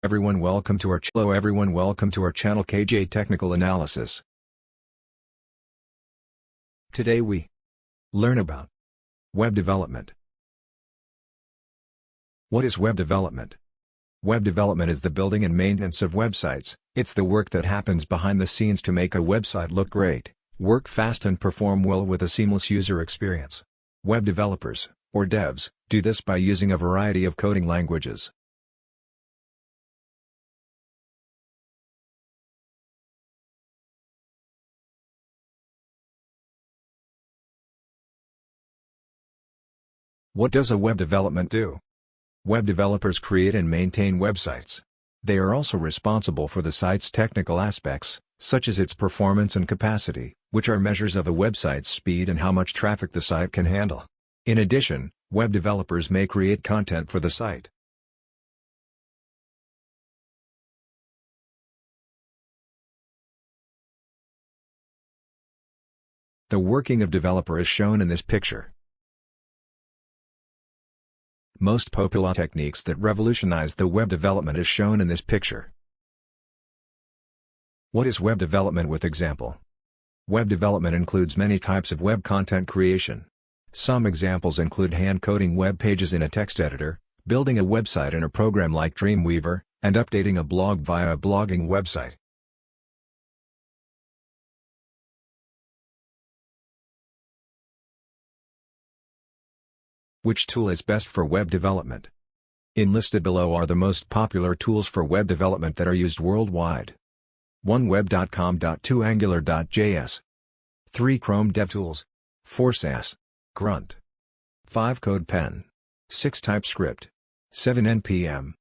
Hello everyone, welcome to our channel KJ Technical Analysis. Today we learn about web development. What is web development? Web development is the building and maintenance of websites. It's the work that happens behind the scenes to make a website look great, work fast and perform well with a seamless user experience. Web developers, or devs, do this by using a variety of coding languages. What does a web development do? Web developers create and maintain websites. They are also responsible for the site's technical aspects, such as its performance and capacity, which are measures of a website's speed and how much traffic the site can handle. In addition, web developers may create content for the site. The working of developer is shown in this picture. Most popular techniques that revolutionize the web development is shown in this picture. What is web development with example? Web development includes many types of web content creation. Some examples include hand-coding web pages in a text editor, building a website in a program like Dreamweaver, and updating a blog via a blogging website. Which tool is best for web development? Enlisted below are the most popular tools for web development that are used worldwide. 1. Web.com. 2. Angular.js. 3. Chrome DevTools. 4. Sass. Grunt. 5. CodePen. 6. TypeScript. 7. NPM.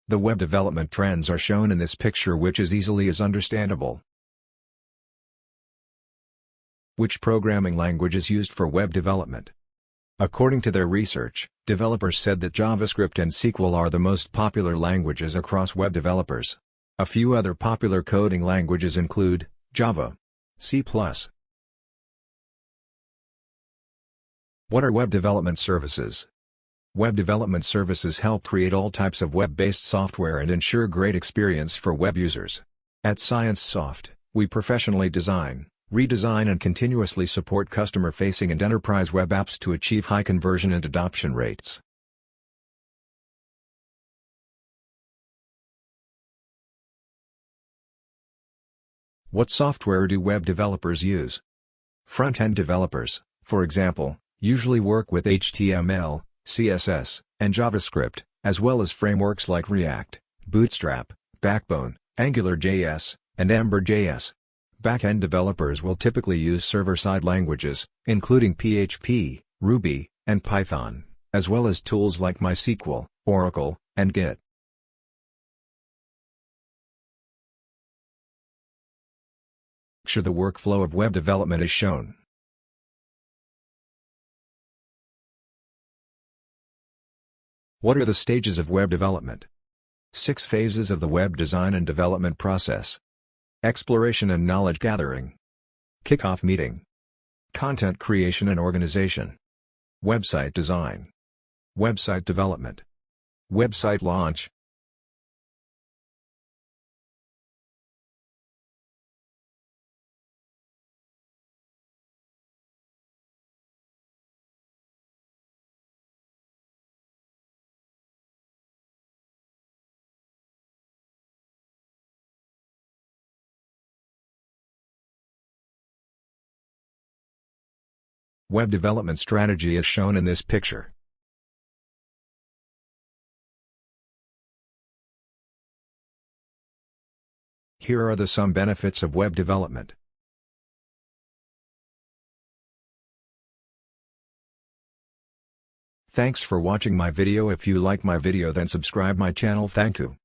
The web development trends are shown in this picture, which is easily as understandable. Which programming language is used for web development? According to their research, developers said that JavaScript and SQL are the most popular languages across web developers. A few other popular coding languages include Java, C++. What are web development services? Web development services help create all types of web-based software and ensure great experience for web users. At ScienceSoft, we professionally design, redesign and continuously support customer-facing and enterprise web apps to achieve high conversion and adoption rates. What software do web developers use? Front-end developers, for example, usually work with HTML, CSS, and JavaScript, as well as frameworks like React, Bootstrap, Backbone, AngularJS, and Ember.js. Back-end developers will typically use server-side languages, including PHP, Ruby, and Python, as well as tools like MySQL, Oracle, and Git. The workflow of web development is shown. What are the stages of web development? 6 phases of the web design and development process. Exploration and knowledge gathering. Kickoff meeting. Content creation and organization. Website design. Website development. Website launch. Web development strategy is shown in this picture. Here are some benefits of web development. Thanks for watching my video. If you like my video, then subscribe my channel. Thank you.